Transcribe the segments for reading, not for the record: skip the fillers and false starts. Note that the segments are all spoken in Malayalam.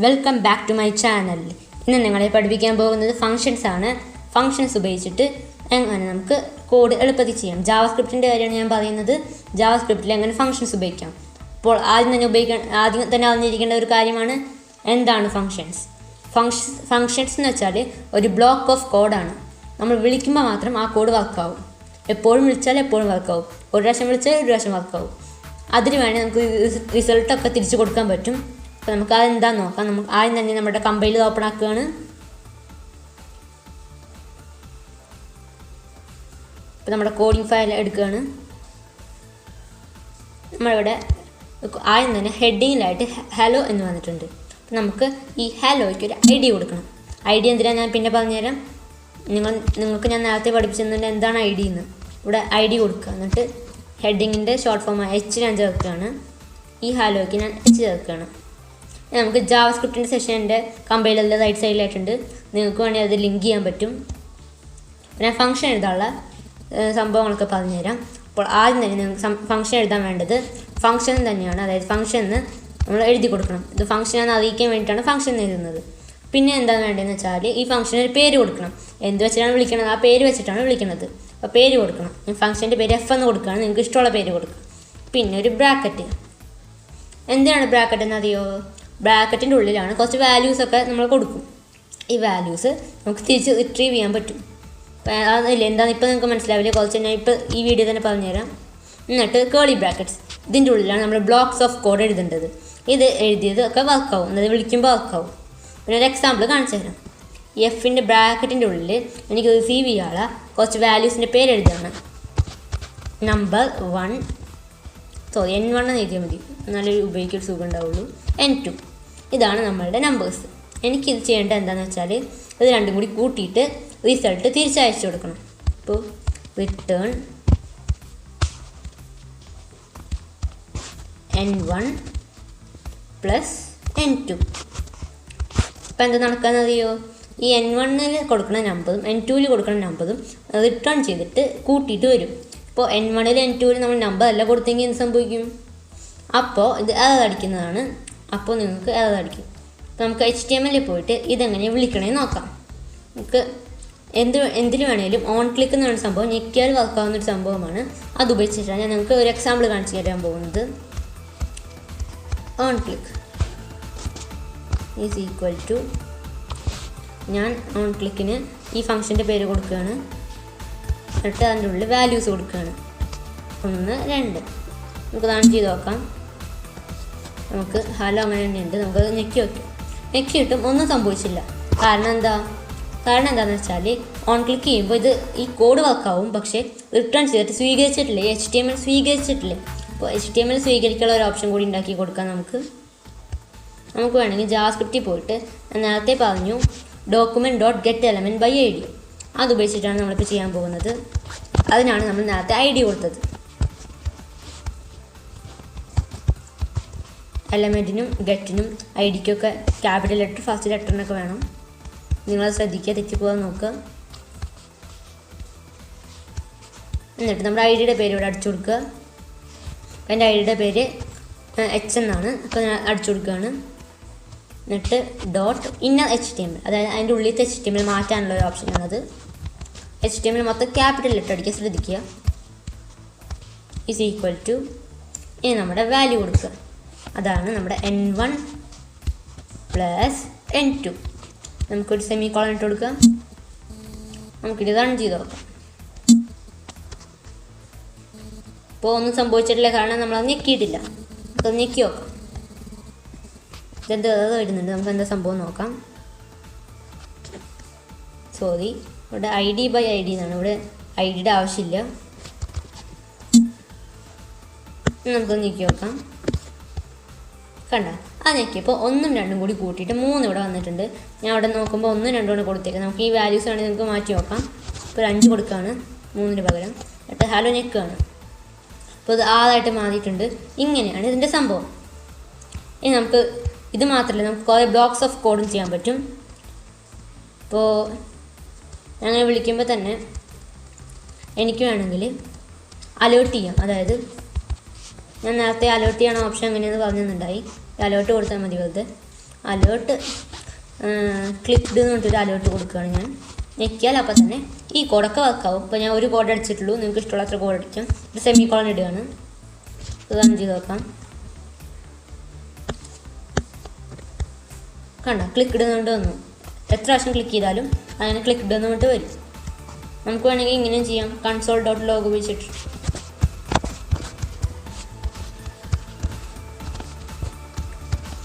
Welcome back to my channel. ഇന്ന് നിങ്ങളെ പഠിപ്പിക്കാൻ പോകുന്നത് ഫങ്ഷൻസ് ആണ്. ഫങ്ഷൻസ് ഉപയോഗിച്ചിട്ട് എങ്ങനെ നമുക്ക് കോഡ് എളുപ്പത്തിൽ ചെയ്യാം. ജാവാസ്ക്രിപ്റ്റിൻ്റെ കാര്യമാണ് ഞാൻ പറയുന്നത്. ജാവാസ്ക്രിപ്റ്റിൽ എങ്ങനെ ഫങ്ഷൻസ് ഉപയോഗിക്കാം. അപ്പോൾ ആദ്യം തന്നെ അറിഞ്ഞിരിക്കേണ്ട ഒരു കാര്യമാണ് എന്താണ് ഫങ്ഷൻസ്. ഫങ്ഷൻസ് എന്ന് വെച്ചാൽ ഒരു ബ്ലോക്ക് ഓഫ് കോഡാണ്. നമ്മൾ വിളിക്കുമ്പോൾ മാത്രം ആ കോഡ് വർക്കാവും. എപ്പോഴും വിളിച്ചാൽ എപ്പോഴും വർക്കാവും. ഒരു പ്രാവശ്യം വിളിച്ചാൽ ഒരു പ്രാവശ്യം വർക്കാവും. അതിന് വേണ്ടി നമുക്ക് റിസൾട്ടൊക്കെ തിരിച്ചു കൊടുക്കാൻ പറ്റും. അപ്പോൾ നമുക്ക് അതെന്താണെന്ന് നോക്കാം. നമുക്ക് ആദ്യം തന്നെ നമ്മുടെ കമ്പൈലർ ഓപ്പൺ ആക്കുകയാണ്. ഇപ്പോൾ നമ്മുടെ കോഡിംഗ് ഫയൽ എടുക്കുകയാണ്. നമ്മളിവിടെ ആദ്യം തന്നെ ഹെഡിങ്ങിലായിട്ട് ഹലോ എന്ന് വന്നിട്ടുണ്ട്. അപ്പോൾ നമുക്ക് ഈ ഹലോയ്ക്ക് ഒരു ഐ ഡി കൊടുക്കണം. ഐ ഡി എന്തിനാണ് ഞാൻ പിന്നെ പറഞ്ഞുതരാം. നിങ്ങൾക്ക് ഞാൻ നേരത്തെ പഠിപ്പിച്ചിരുന്നുണ്ട് എന്താണ് ഐ ഡി എന്ന്. ഇവിടെ ഐ ഡി കൊടുക്കുക. എന്നിട്ട് ഹെഡിങ്ങിൻ്റെ ഷോർട്ട് ഫോം എച്ച് ഞാൻ ചേർക്കുകയാണ്. ഈ ഹലോയ്ക്ക് ഞാൻ എച്ച് ചേർക്കുകയാണ്. നമുക്ക് ജാവാസ്ക്രിപ്റ്റിൻ്റെ സെഷൻ്റെ കമ്പൈലറിൽ റൈറ്റ് സൈഡിലായിട്ടുണ്ട്. നിങ്ങൾക്ക് വേണമെങ്കിൽ അത് ലിങ്ക് ചെയ്യാൻ പറ്റും. ഞാൻ ഫംഗ്ഷൻ എഴുതാനുള്ള സംഭവങ്ങളൊക്കെ പറഞ്ഞുതരാം. അപ്പോൾ ആദ്യം തന്നെ നിങ്ങൾക്ക് ഫംഗ്ഷൻ എഴുതാൻ വേണ്ടത് ഫംഗ്ഷൻ തന്നെയാണ്. അതായത് ഫംഗ്ഷൻ എന്ന് നമ്മൾ എഴുതി കൊടുക്കണം. ഇത് ഫംഗ്ഷനാണെന്ന് അറിയിക്കാൻ വേണ്ടിയിട്ടാണ് ഫംഗ്ഷൻ എഴുതുന്നത്. പിന്നെ എന്താണ് വേണ്ടതെന്ന് വെച്ചാൽ ഈ ഫംഗ്ഷന് ഒരു പേര് കൊടുക്കണം. എന്ത് വെച്ചിട്ടാണ് വിളിക്കുന്നത് ആ പേര് വെച്ചിട്ടാണ് വിളിക്കുന്നത്. അപ്പോൾ പേര് കൊടുക്കണം. ഞാൻ ഫംഗ്ഷൻ്റെ പേര് എഫ് എന്ന് കൊടുക്കുകയാണ്. നിങ്ങൾക്ക് ഇഷ്ടമുള്ള പേര് കൊടുക്കുക. പിന്നെ ഒരു ബ്രാക്കറ്റ്. എന്തിനാണ് ബ്രാക്കറ്റ് എന്നറിയോ? ബ്രാക്കറ്റിൻ്റെ ഉള്ളിലാണ് കുറച്ച് വാല്യൂസൊക്കെ നമ്മൾ കൊടുക്കും. ഈ വാല്യൂസ് നമുക്ക് തിരിച്ച് റിട്രീവ് ചെയ്യാൻ പറ്റും. അപ്പോൾ അതില്ല എന്താണെന്ന് ഇപ്പോൾ നിങ്ങൾക്ക് മനസ്സിലാവില്ല. കുറച്ച് ഞാൻ ഇപ്പോൾ ഈ വീഡിയോ തന്നെ പറഞ്ഞുതരാം. എന്നിട്ട് കേളി ബ്രാക്കറ്റ്സ്. ഇതിൻ്റെ ഉള്ളിലാണ് നമ്മൾ ബ്ലോക്സ് ഓഫ് കോഡ് എഴുതേണ്ടത്. ഇത് എഴുതിയത് ഒക്കെ വർക്കാവും. അതായത് വിളിക്കുമ്പോൾ വർക്കാവും. പിന്നെ ഒരു എക്സാമ്പിൾ കാണിച്ചു തരാം. എഫിൻ്റെ ബ്രാക്കറ്റിൻ്റെ ഉള്ളിൽ എനിക്ക് റിസീവ് ചെയ്യാനുള്ള കുറച്ച് വാല്യൂസിൻ്റെ പേര് എഴുതുകയാണ്. നമ്പർ 1 N1 എന്ന് എഴുതിയാൽ മതി. നല്ലൊരു ഉപയോഗിക്കാൻ സുഖം ഉണ്ടാവുള്ളൂ. N2 ഇതാണ് നമ്മളുടെ നമ്പേഴ്സ്. എനിക്കിത് ചെയ്യേണ്ടത് എന്താണെന്ന് വെച്ചാൽ ഇത് രണ്ടും കൂടി കൂട്ടിയിട്ട് റിസൾട്ട് തിരിച്ചയച്ചു കൊടുക്കണം. ഇപ്പോൾ റിട്ടേൺ N1 + N2. ഇപ്പം എന്താ നടക്കാമെന്നറിയോ? ഈ N1-ൽ കൊടുക്കുന്ന നമ്പറും N2-ൽ കൊടുക്കുന്ന നമ്പറും റിട്ടേൺ ചെയ്തിട്ട് കൂട്ടിയിട്ട് വരും. ഇപ്പോൾ N1-ൽ N2-ൽ നമ്മൾ നമ്പർ അല്ല കൊടുത്തെങ്കിൽ എന്ത് സംഭവിക്കും? അപ്പോൾ ഇത് എറർ അടിക്കുന്നതാണ്. അപ്പോൾ നിങ്ങൾക്ക് എറർ അടിക്കും. അപ്പോൾ നമുക്ക് HTML പോയിട്ട് ഇതെങ്ങനെ വിളിക്കണമെന്ന് നോക്കാം. നമുക്ക് എന്തിനു വേണമെങ്കിലും ഓൺ ക്ലിക്ക് എന്ന് പറയുന്ന സംഭവം ഞെക്കിയാൽ വർക്കാവുന്നൊരു സംഭവമാണ്. അത് ഉപയോഗിച്ചിട്ടാണ് ഞാൻ നിങ്ങൾക്ക് ഒരു എക്സാമ്പിൾ കാണിച്ചു തരാൻ പോകുന്നത്. On click is equal to ഞാൻ ഓൺ ക്ലിക്കിന് ഈ ഫംഗ്ഷൻ്റെ പേര് കൊടുക്കുകയാണ്. എന്നിട്ട് അതിൻ്റെ ഉള്ളിൽ വാല്യൂസ് കൊടുക്കുകയാണ്. 1 2 നമുക്ക് റൺ ചെയ്ത് നോക്കാം. നമുക്ക് ഹലോ അങ്ങനെ തന്നെയുണ്ട്. നമുക്കത് ഞെക്കി വയ്ക്കും. ഞെക്കിയിട്ടും ഒന്നും സംഭവിച്ചില്ല. കാരണം എന്താണെന്ന് വെച്ചാൽ ഓൺ ക്ലിക്ക് ചെയ്യുമ്പോൾ ഇത് ഈ കോഡ് വർക്കാവും. പക്ഷേ റിട്ടേൺ ചെയ്തിട്ട് സ്വീകരിച്ചിട്ടില്ലേ, HTML സ്വീകരിച്ചിട്ടില്ലേ. അപ്പോൾ HTML സ്വീകരിക്കാനുള്ള ഒരു ഓപ്ഷൻ കൂടി ഉണ്ടാക്കി കൊടുക്കാം. നമുക്ക് വേണമെങ്കിൽ ജാവാസ്ക്രിപ്റ്റിൽ പോയിട്ട് ഞാൻ നേരത്തെ പറഞ്ഞു document.getElementById അത് ഉപയോഗിച്ചിട്ടാണ് നമ്മളിപ്പോൾ ചെയ്യാൻ പോകുന്നത്. അതിനാണ് നമ്മൾ നേരത്തെ ഐ ഡി കൊടുത്തത്. എലമെൻറ്റിനും ഗെറ്റിനും ഐ ഡിക്കൊക്കെ ക്യാപിറ്റൽ ലെറ്റർ ഫസ്റ്റ് ലെറ്ററിനൊക്കെ വേണം. നിങ്ങളത് ശ്രദ്ധിക്കുക, തെറ്റിപ്പോകാൻ നോക്കുക. എന്നിട്ട് നമ്മുടെ ഐ ഡിയുടെ പേര് ഇവിടെ അടിച്ചു കൊടുക്കുക. എൻ്റെ ഐ ഡിയുടെ പേര് H എന്നാണ്. അപ്പോൾ ഞാൻ അടിച്ചു കൊടുക്കുകയാണ്. എന്നിട്ട് .inner HTML അതായത് അതിൻ്റെ ഉള്ളിലത്തെ HTML മാറ്റാനുള്ള ഒരു ഓപ്ഷനാണത്. HTML മൊത്തം ക്യാപിറ്റൽ ലെറ്റർ അടിക്കുക, ശ്രദ്ധിക്കുക. ഈസ് ഈക്വൽ ടു ഇനി നമ്മുടെ വാല്യൂ കൊടുക്കുക. അതാണ് നമ്മുടെ N1 + N2. നമുക്കൊരു സെമി കോളൻ ഇട്ട് കൊടുക്കാം. നമുക്കിത് റൺ ചെയ്ത് നോക്കാം. ഇപ്പോൾ ഒന്നും സംഭവിച്ചിട്ടില്ല, കാരണം നമ്മളത് ഞെക്കിയിട്ടില്ല. നമുക്കത് ഞെക്കി നോക്കാം. ഇതെന്ത് വരുന്നുണ്ട്, നമുക്ക് എന്താ സംഭവം നോക്കാം. സോറി, ഇവിടെ ID/ID എന്നാണ്. ഇവിടെ ഐ ഡിയുടെ ആവശ്യമില്ല. നമുക്കൊന്ന് ഞെക്കി നോക്കാം. കണ്ട, അത് ഞെക്കിയപ്പോൾ 1ഉം 2ഉം കൂടി കൂട്ടിയിട്ട് 3 ഇവിടെ വന്നിട്ടുണ്ട്. ഞാൻ അവിടെ നോക്കുമ്പോൾ 1ഉം 2ഉം കൂടെ കൊടുത്തേക്കാം. നമുക്ക് ഈ വാല്യൂസ് വേണമെങ്കിൽ നമുക്ക് മാറ്റി നോക്കാം. ഇപ്പോൾ 5 കൊടുക്കുകയാണ് 3ന് പകരം. എന്നിട്ട് ഹലോ ഞെക്കുകയാണ്. അപ്പോൾ ഇത് 6ആയിട്ട് മാറിയിട്ടുണ്ട്. ഇങ്ങനെയാണ് ഇതിൻ്റെ സംഭവം. ഇനി നമുക്ക് ഇത് മാത്രമല്ല, നമുക്ക് കുറേ ബ്ലോക്സ് ഓഫ് കോഡും ചെയ്യാൻ പറ്റും. ഇപ്പോൾ അങ്ങനെ വിളിക്കുമ്പോൾ തന്നെ എനിക്ക് വേണമെങ്കിൽ അലേർട്ട് ചെയ്യാം. അതായത് ഞാൻ നേരത്തെ അലേർട്ട് ചെയ്യണ ഓപ്ഷൻ എങ്ങനെയാണെന്ന് പറഞ്ഞിട്ടുണ്ടായി. അലേർട്ട് കൊടുത്താൽ മതി. വെറുതെ അലേർട്ട് ക്ലിക്ക്ഡ് എന്ന് പറഞ്ഞിട്ടൊരു അലേർട്ട് കൊടുക്കുകയാണ് ഞാൻ. ഞെക്കിയാൽ അപ്പം തന്നെ ഈ കോഡൊക്കെ വർക്കാവും. ഇപ്പോൾ ഞാൻ ഒരു കോഡ് അടിച്ചിട്ടുള്ളൂ. നിങ്ങൾക്ക് ഇഷ്ടമുള്ള അത്ര കോഡ് അടിക്കാം. ഒരു സെമി കോളൻ ഇടുകയാണ്. റൺ ചെയ്ത് നോക്കാം. കണ്ട ക്ലിക്ക്ഡ് എന്നുകൊണ്ട് വന്നു. എത്ര പ്രാവശ്യം ക്ലിക്ക് ചെയ്താലും അങ്ങനെ ക്ലിക്ക്ഡ് എന്നുകൊണ്ട് വരും. നമുക്ക് വേണമെങ്കിൽ ഇങ്ങനെയും ചെയ്യാം. console.log ഉപയോഗിച്ചിട്ട്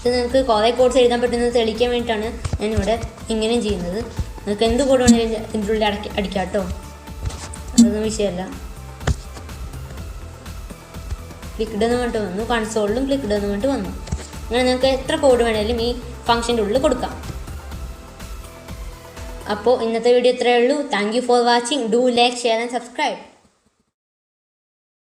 ഇത് നിങ്ങൾക്ക് കുറേ കോഡ്സ് എഴുതാൻ പറ്റുന്നത് തെളിയിക്കാൻ വേണ്ടിയിട്ടാണ് ഞാനിവിടെ ഇങ്ങനെയും ചെയ്യുന്നത്. നിങ്ങൾക്ക് എന്ത് കോഡ് വേണമെങ്കിലും ഇതിൻ്റെ ഉള്ളിൽ അടിക്കാം കേട്ടോ. അതൊന്നും വിഷയമല്ല. ക്ലിക്ക്ഡ് എന്ന് പറഞ്ഞിട്ട് വന്നു. കൺസോളിലും ക്ലിക്ക്ഡ് എന്ന് പറഞ്ഞിട്ട് വന്നു. അങ്ങനെ നിങ്ങൾക്ക് എത്ര കോഡ് വേണമെങ്കിലും ഈ ഫംഗ്ഷൻ്റെ ഉള്ളിൽ കൊടുക്കാം. അപ്പോൾ ഇന്നത്തെ വീഡിയോ ഇത്രയേ ഉള്ളൂ. Thank you for watching. Do like, share and subscribe.